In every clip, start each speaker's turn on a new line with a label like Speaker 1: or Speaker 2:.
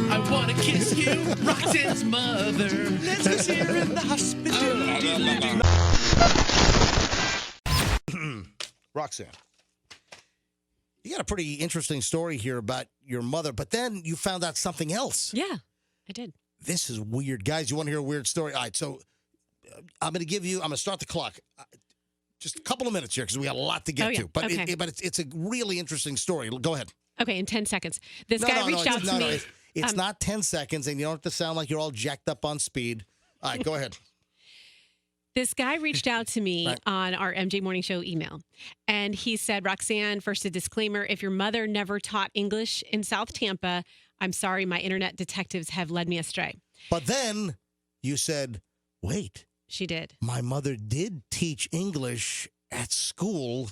Speaker 1: I want to kiss you, Roxanne's mother. Let's kiss her in the hospital.
Speaker 2: Roxanne, you got a pretty interesting story here about your mother, but then you found out something else.
Speaker 3: Yeah, I did.
Speaker 2: This is weird. Guys, you want to hear a weird story? All right, so I'm going to start the clock. Just a couple of minutes here because we got a lot to get to. But
Speaker 3: okay.
Speaker 2: it's a really interesting story. Go ahead.
Speaker 3: Okay, in 10 seconds. This guy reached out to me.
Speaker 2: It's not 10 seconds, and you don't have to sound like you're all jacked up on speed. All right, go ahead.
Speaker 3: This guy reached out to me on our MJ Morning Show email, and he said, Roxanne, first a disclaimer, if your mother never taught English in South Tampa, I'm sorry, my internet detectives have led me astray.
Speaker 2: But then you said, wait.
Speaker 3: She did.
Speaker 2: My mother did teach English at school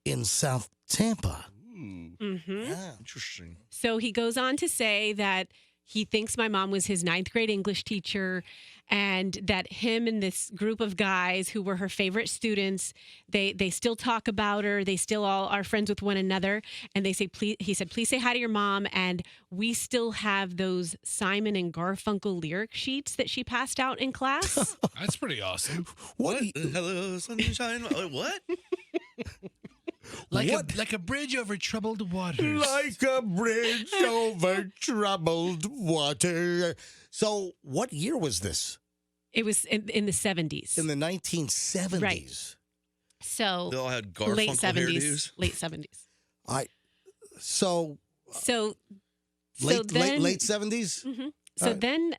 Speaker 2: in South Tampa.
Speaker 3: Mm-hmm.
Speaker 2: Yeah.
Speaker 1: Interesting.
Speaker 3: So he goes on to say that he thinks my mom was his 9th grade English teacher and that him and this group of guys who were her favorite students, they still talk about her. They still all are friends with one another. And they say, he said, please say hi to your mom. And we still have those Simon and Garfunkel lyric sheets that she passed out in class.
Speaker 1: That's pretty awesome.
Speaker 2: What?
Speaker 1: Hello, sunshine. What? Like a bridge over troubled waters.
Speaker 2: Like a bridge over troubled water. So what year was this?
Speaker 3: It was in the 70s.
Speaker 2: In the 1970s.
Speaker 3: Right. So
Speaker 1: They all had Garfunkel
Speaker 3: late 70s.
Speaker 1: hairdos.
Speaker 3: Late 70s.
Speaker 2: So
Speaker 3: late
Speaker 2: 70s?
Speaker 3: Mm-hmm. So then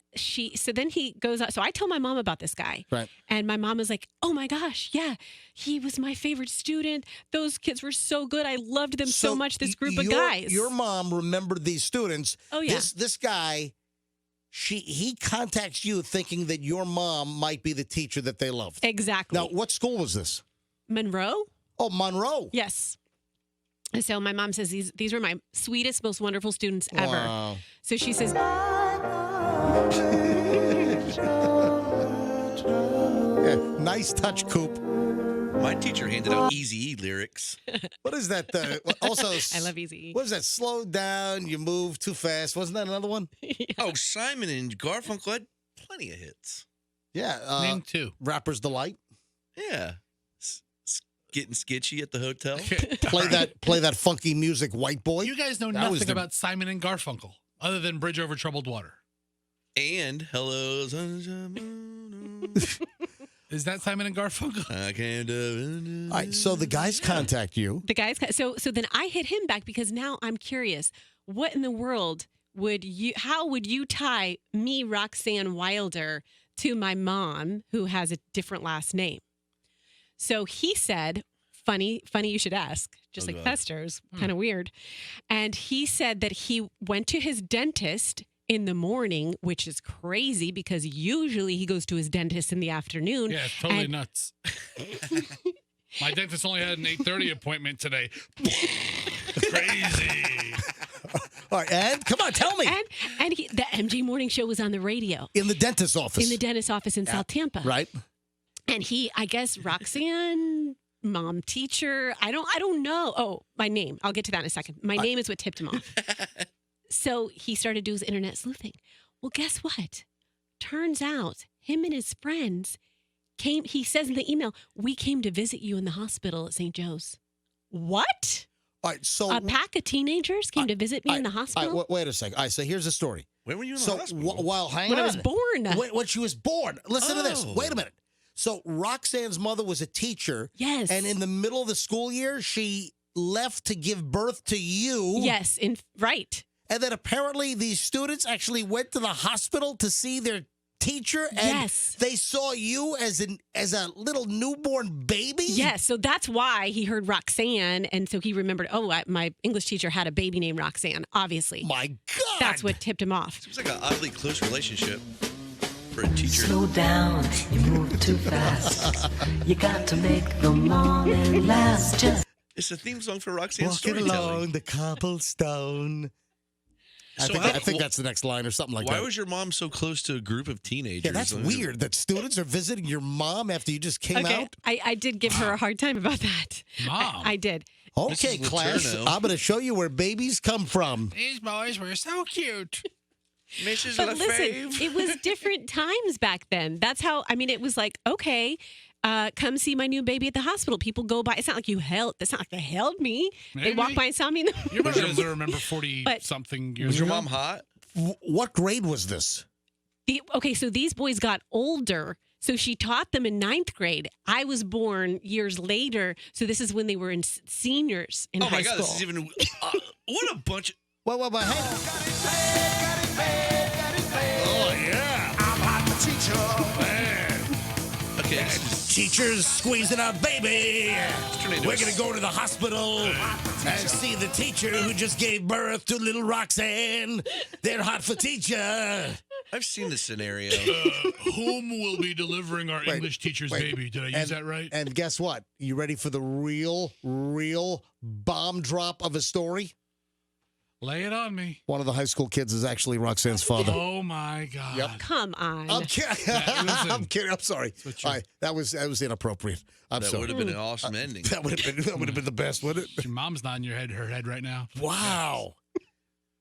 Speaker 3: he goes out. So I told my mom about this guy.
Speaker 2: Right.
Speaker 3: And my mom was like, oh my gosh, yeah, he was my favorite student. Those kids were so good. I loved them so much, this group of guys.
Speaker 2: Your mom remembered these students.
Speaker 3: Oh, yeah.
Speaker 2: This guy, he contacts you thinking that your mom might be the teacher that they loved.
Speaker 3: Exactly.
Speaker 2: Now, what school was this?
Speaker 3: Monroe?
Speaker 2: Oh, Monroe.
Speaker 3: Yes. And so my mom says these were my sweetest, most wonderful students ever.
Speaker 2: Wow.
Speaker 3: So she says,
Speaker 2: Yeah, nice touch, Coop.
Speaker 1: My teacher handed out Easy lyrics.
Speaker 2: What is that? Also,
Speaker 3: I love Easy.
Speaker 2: What is that? Slow down, you move too fast. Wasn't that another one?
Speaker 1: Oh, Simon and Garfunkel had plenty of hits.
Speaker 2: Yeah.
Speaker 4: Name 2.
Speaker 2: Rapper's Delight.
Speaker 1: Yeah. Getting sketchy at the hotel.
Speaker 2: Play that funky music, white boy.
Speaker 4: You guys know nothing about Simon and Garfunkel other than Bridge Over Troubled Water.
Speaker 1: And Hello, Sunshine.
Speaker 4: Is that Simon and Garfunkel?
Speaker 1: I can't do it.
Speaker 2: All right, so the guys contact you.
Speaker 3: The guys. So then I hit him back because now I'm curious. What in the world how would you tie me, Roxanne Wilder, to my mom, who has a different last name? So he said, funny you should ask, just like Fester's, kind of weird. And he said that he went to his dentist in the morning, which is crazy because usually he goes to his dentist in the afternoon.
Speaker 4: Yeah, it's totally nuts. My dentist only had an 8:30 appointment today. Crazy.
Speaker 2: All right, and come on, tell me.
Speaker 3: And the MG Morning Show was on the radio.
Speaker 2: In the dentist's office.
Speaker 3: In the dentist's office in South Tampa.
Speaker 2: Right.
Speaker 3: And I guess Roxanne, mom, teacher, I don't know. Oh, my name. I'll get to that in a second. My name is what tipped him off. So he started to do his internet sleuthing. Well, guess what? Turns out him and his friends came, he says in the email, we came to visit you in the hospital at St. Joe's. What?
Speaker 2: All right, so
Speaker 3: A pack of teenagers came to visit me in the hospital?
Speaker 2: Wait a second. All right, so here's the story.
Speaker 1: When were you in the hospital?
Speaker 2: Hang
Speaker 3: when
Speaker 2: on.
Speaker 3: I was born.
Speaker 2: When she was born. Listen to this. Wait a minute. So Roxanne's mother was a teacher.
Speaker 3: Yes.
Speaker 2: And in the middle of the school year, she left to give birth to you.
Speaker 3: Yes, right.
Speaker 2: And then apparently these students actually went to the hospital to see their teacher. And
Speaker 3: yes.
Speaker 2: They saw you as a little newborn baby.
Speaker 3: Yes. So that's why he heard Roxanne. And so he remembered, my English teacher had a baby named Roxanne, obviously.
Speaker 2: My God.
Speaker 3: That's what tipped him off.
Speaker 1: Seems like an oddly close relationship for a teacher.
Speaker 5: Slow down, you move too fast. You got to make the morning last.
Speaker 1: It's a theme song for Roxanne's
Speaker 2: Walking
Speaker 1: storytelling.
Speaker 2: along the cobblestone. I think that's the next line or something like that.
Speaker 1: Why was your mom so close to a group of teenagers?
Speaker 2: Yeah, that's weird that students are visiting your mom after you just came out.
Speaker 3: I did give her a hard time about that.
Speaker 4: Mom.
Speaker 3: I did.
Speaker 2: Okay,
Speaker 1: Mrs.
Speaker 2: class,
Speaker 1: Letourneau.
Speaker 2: I'm going to show you where babies come from.
Speaker 4: These boys were so cute.
Speaker 1: Mrs.
Speaker 3: But listen,
Speaker 1: Lefebvre.
Speaker 3: it was different times back then. That's how, I mean, it was like, okay, come see my new baby at the hospital. People go by. It's not like it's not like they held me. They walked by and saw me in the
Speaker 4: Your mother doesn't remember 40-something years
Speaker 1: Was
Speaker 4: ago.
Speaker 1: your mom hot?
Speaker 2: What grade was this?
Speaker 3: Okay, so these boys got older. So she taught them in 9th grade. I was born years later. So this is when they were in seniors in
Speaker 1: Oh
Speaker 3: high
Speaker 1: my God,
Speaker 3: school.
Speaker 1: this is even. What a bunch of.
Speaker 2: Well, hey. Oh, yeah. I'm hot teacher. Man.
Speaker 1: Okay,
Speaker 2: Teachers squeezing out baby.
Speaker 1: turn into
Speaker 2: We're
Speaker 1: a
Speaker 2: going to go to the hospital and see the teacher who just gave birth to little Roxanne. They're hot for teacher.
Speaker 1: I've seen this scenario.
Speaker 4: Whom will be delivering our English teacher's baby? Did I use that right?
Speaker 2: And guess what? You ready for the real bomb drop of a story?
Speaker 4: Lay it on me.
Speaker 2: One of the high school kids is actually Roxanne's father.
Speaker 4: Oh, my God.
Speaker 2: Yep.
Speaker 3: Come on.
Speaker 2: I'm kidding.
Speaker 4: listen.
Speaker 2: I'm kidding. I'm sorry.
Speaker 4: what
Speaker 2: All right, that was inappropriate. I'm
Speaker 1: That
Speaker 2: sorry.
Speaker 1: would have been an awesome ending.
Speaker 2: That would have been the best, wouldn't it?
Speaker 4: Your mom's nodding her head right now.
Speaker 2: Wow.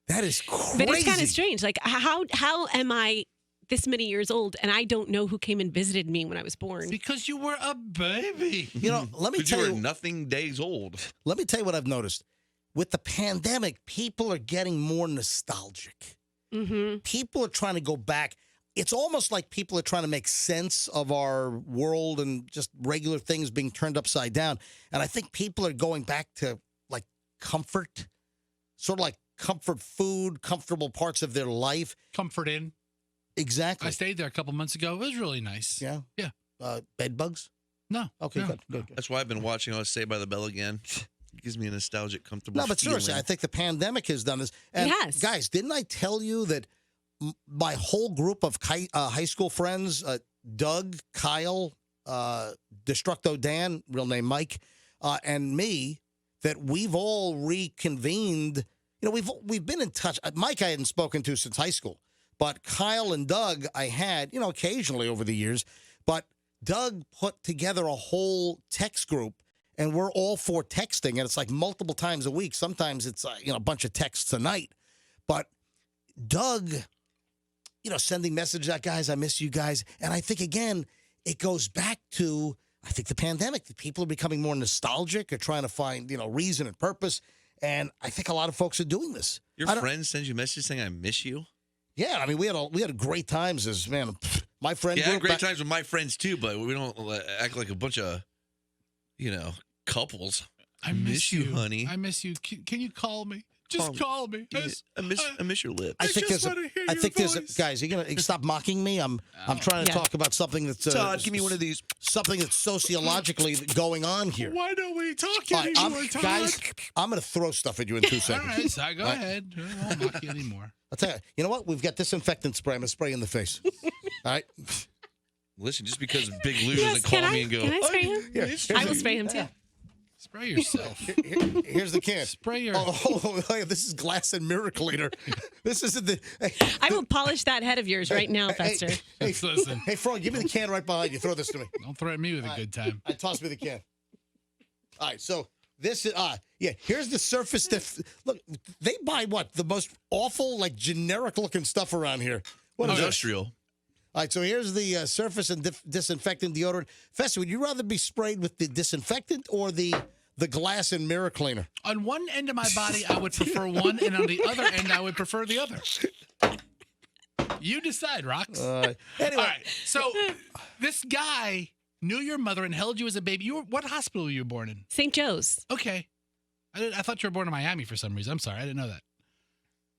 Speaker 2: That is crazy.
Speaker 3: But it's kind of strange. Like, how am I this many years old and I don't know who came and visited me when I was born?
Speaker 4: Because you were a baby.
Speaker 2: You know, let me
Speaker 1: But you
Speaker 2: tell
Speaker 1: were
Speaker 2: you.
Speaker 1: nothing days old.
Speaker 2: Let me tell you what I've noticed. With the pandemic, people are getting more nostalgic.
Speaker 3: Mm-hmm.
Speaker 2: People are trying to go back. It's almost like people are trying to make sense of our world and just regular things being turned upside down. And I think people are going back to like comfort, sort of like comfort food, comfortable parts of their life.
Speaker 4: Comfort Inn.
Speaker 2: Exactly.
Speaker 4: I stayed there a couple months ago. It was really nice.
Speaker 2: Yeah.
Speaker 4: Yeah.
Speaker 2: Bed bugs?
Speaker 4: No.
Speaker 2: Okay,
Speaker 4: no.
Speaker 2: good.
Speaker 1: That's why I've been watching I Was Saved by the Bell again. It gives me a nostalgic, comfortable
Speaker 2: No, but seriously, I
Speaker 1: feeling.
Speaker 2: think the pandemic has done this. And
Speaker 3: Yes.
Speaker 2: guys, didn't I tell you that my whole group of high school friends, Doug, Kyle, Destructo Dan, real name Mike, and me, that we've all reconvened. You know, we've been in touch. Mike I hadn't spoken to since high school, but Kyle and Doug I had, you know, occasionally over the years. But Doug put together a whole text group. And we're all for texting, and it's like multiple times a week. Sometimes it's a bunch of texts a night. But Doug, sending messages out, guys, I miss you guys. And I think, again, it goes back to, I think, the pandemic. People are becoming more nostalgic or trying to find, reason and purpose. And I think a lot of folks are doing this.
Speaker 1: Your friend sends you a message saying, I miss you?
Speaker 2: Yeah, I mean, we had great times as, man, my friend.
Speaker 1: Yeah, I had
Speaker 2: group,
Speaker 1: great times with my friends, too, but we don't act like a bunch of, couples.
Speaker 4: I miss you,
Speaker 1: honey.
Speaker 4: I miss you. Can you call me? Just call me.
Speaker 1: I miss your lips.
Speaker 2: I think
Speaker 4: just
Speaker 2: there's
Speaker 4: wanna hear
Speaker 2: I
Speaker 4: your
Speaker 2: think there's
Speaker 4: voice.
Speaker 2: guys, you're gonna stop mocking me. I'm trying to
Speaker 3: Yeah.
Speaker 2: talk about something that's
Speaker 1: Todd, give me one of these.
Speaker 2: something that's sociologically going on here.
Speaker 4: Why don't we talk
Speaker 2: All right,
Speaker 4: anymore, Todd?
Speaker 2: guys, I'm gonna throw stuff at you in 2
Speaker 4: All
Speaker 2: seconds.
Speaker 4: right, so go
Speaker 2: All right.
Speaker 4: ahead. I won't mock you anymore.
Speaker 2: I'll tell you. You know what? We've got disinfectant spray. I'm gonna spray you in the face. All right.
Speaker 1: Listen, just because Big Lou
Speaker 3: Yes,
Speaker 1: doesn't call
Speaker 3: can
Speaker 1: me
Speaker 3: I,
Speaker 1: and go,
Speaker 3: can I spray
Speaker 1: "Oh,
Speaker 3: him?
Speaker 2: Here,
Speaker 3: I will spray him too.
Speaker 4: Spray yourself.
Speaker 2: Here's the can.
Speaker 4: Spray your.
Speaker 2: Oh, this is glass and mirror cleaner. This isn't the. Hey,
Speaker 3: I will polish that head of yours right now, Fester.
Speaker 2: Hey,
Speaker 4: Listen.
Speaker 2: hey, Frog, give me the can right behind you. Throw this to me.
Speaker 4: Don't threaten me with a good time.
Speaker 2: Toss me the can. All right, so this is here's the surface look, they buy what? The most awful, like generic looking stuff around here. What is this?
Speaker 1: industrial.
Speaker 2: All right, so here's the surface and disinfectant deodorant. Fester, would you rather be sprayed with the disinfectant or the glass and mirror cleaner?
Speaker 4: On one end of my body, I would prefer one, and on the other end, I would prefer the other. You decide, Rox.
Speaker 2: Anyway,
Speaker 4: All right. So this guy knew your mother and held you as a baby. What hospital were you born in?
Speaker 3: St. Joe's.
Speaker 4: Okay. I thought you were born in Miami for some reason. I'm sorry. I didn't know that.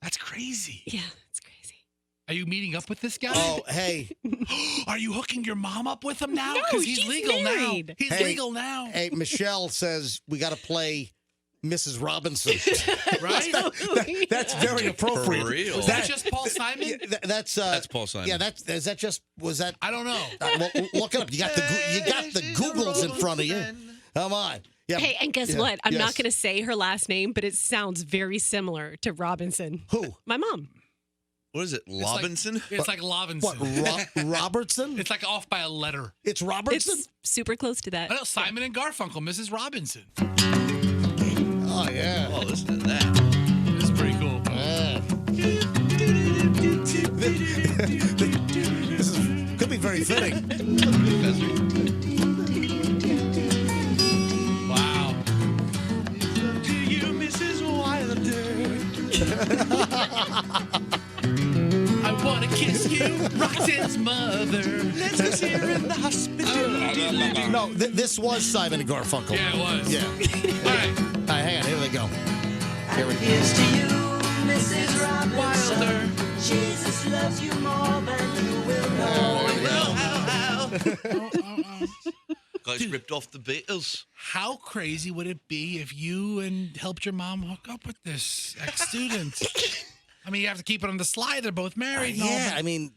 Speaker 4: That's crazy.
Speaker 3: Yeah, it's crazy.
Speaker 4: Are you meeting up with this guy?
Speaker 2: oh, hey,
Speaker 4: Are you hooking your mom up with him now?
Speaker 3: No,
Speaker 4: Because he's
Speaker 3: she's
Speaker 4: legal
Speaker 3: married.
Speaker 4: now. He's
Speaker 2: Hey,
Speaker 4: legal now.
Speaker 2: hey, Michelle says we got to play Mrs. Robinson.
Speaker 4: Right?
Speaker 2: That's very appropriate.
Speaker 1: For real.
Speaker 4: Was that just Paul Simon?
Speaker 2: Yeah, that's
Speaker 1: Paul Simon.
Speaker 2: Yeah, was that?
Speaker 4: I don't know.
Speaker 2: Well, look it up. You got the Googles in front of you. Come on. Yeah.
Speaker 3: Hey, and guess
Speaker 2: Yeah,
Speaker 3: what? I'm
Speaker 2: yes.
Speaker 3: not going to say her last name, but it sounds very similar to Robinson.
Speaker 2: Who?
Speaker 3: My mom.
Speaker 1: What is it? Robinson?
Speaker 4: It's like Levinson.
Speaker 2: What, Robertson?
Speaker 4: It's like off by a letter.
Speaker 2: It's Robertson?
Speaker 3: It's super close to that.
Speaker 4: I know, Simon and Garfunkel, Mrs. Robinson.
Speaker 2: Oh, yeah.
Speaker 1: Oh, listen to that.
Speaker 4: It's pretty cool.
Speaker 2: This could be very fitting.
Speaker 4: Wow.
Speaker 1: To you, Mrs. Wilder. I want to kiss you, Roxanne's mother. Let's kiss here in the hospital.
Speaker 2: No, this was Simon and Garfunkel.
Speaker 4: Yeah, it was.
Speaker 2: Yeah.
Speaker 4: All right.
Speaker 2: All right, hang on. Here we go. Here we go.
Speaker 5: Here's to you, Mrs. Robinson.
Speaker 1: Wilder.
Speaker 5: Jesus loves you more than you will know.
Speaker 1: Guys ripped off the Beatles.
Speaker 4: How crazy would it be if you helped your mom hook up with this ex-student? I mean, you have to keep it on the slide. They're both married. and all,
Speaker 2: Yeah,
Speaker 4: but-
Speaker 2: I mean,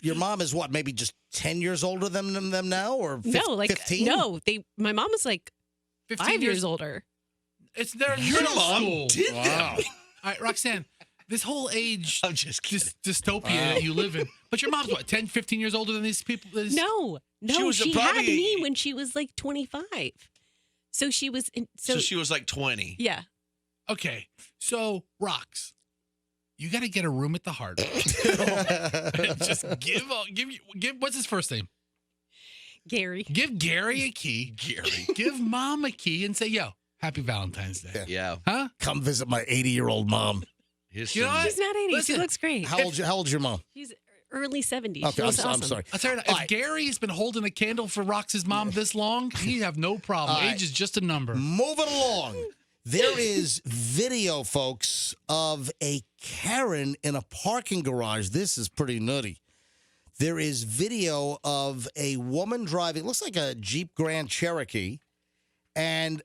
Speaker 2: your mom is what, maybe just 10 years older than them now? Or
Speaker 3: No, like
Speaker 2: 15?
Speaker 3: no. My mom was like
Speaker 4: 15
Speaker 3: 5 years older.
Speaker 4: It's their
Speaker 1: Your
Speaker 4: middle
Speaker 1: mom
Speaker 4: school.
Speaker 1: did
Speaker 2: Wow.
Speaker 4: All right, Roxanne, this whole age
Speaker 1: I'm just kidding.
Speaker 4: dystopia that you live in. But your mom's what, 10, 15 years older than these people?
Speaker 3: No,
Speaker 1: was
Speaker 3: she
Speaker 1: probably-
Speaker 3: had me when she was like 25. So she was
Speaker 1: So she was like 20.
Speaker 3: yeah.
Speaker 4: Okay, so Rox, you got to get a room at the Hard Rock. Just give what's his first name?
Speaker 3: Gary.
Speaker 4: Give Gary a key.
Speaker 1: Gary.
Speaker 4: Give Mom a key and say, "Yo, happy Valentine's Day."
Speaker 1: Yeah.
Speaker 4: Huh?
Speaker 2: Come visit my 80-year-old mom.
Speaker 1: Here's
Speaker 4: You know
Speaker 1: some-
Speaker 4: what?
Speaker 3: She's not 80.
Speaker 4: Listen,
Speaker 3: she looks great.
Speaker 2: How old's your mom?
Speaker 3: She's early 70s.
Speaker 2: Okay,
Speaker 3: She looks
Speaker 2: I'm
Speaker 3: awesome.
Speaker 2: sorry.
Speaker 4: I'll tell you,
Speaker 2: All
Speaker 4: if
Speaker 2: right.
Speaker 4: Gary's been holding a candle for Rox's mom this long, he have no problem.
Speaker 2: All right.
Speaker 4: Age is just a number.
Speaker 2: Moving along. There is video, folks, of a Karen in a parking garage. This is pretty nutty. There is video of a woman driving, looks like a Jeep Grand Cherokee, and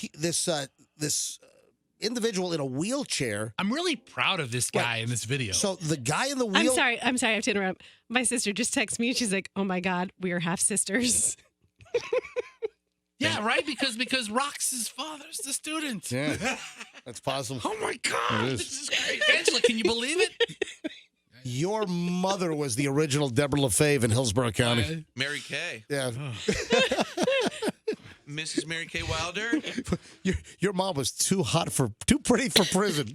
Speaker 2: this individual in a wheelchair.
Speaker 4: I'm really proud of this guy in this video.
Speaker 2: So the guy in the wheel.
Speaker 3: I'm sorry. I have to interrupt. My sister just texted me. She's like, "Oh my God, we are half sisters."
Speaker 4: yeah, right? Because Rox's father's the student.
Speaker 2: Yeah, that's possible.
Speaker 4: Oh my God,
Speaker 2: It is.
Speaker 4: this is great. Angela, can you believe it?
Speaker 2: Your mother was the original Deborah LaFave in Hillsborough County.
Speaker 1: Mary Kay.
Speaker 2: Yeah.
Speaker 1: Mrs. Mary Kay Wilder.
Speaker 2: Your mom was too pretty for prison.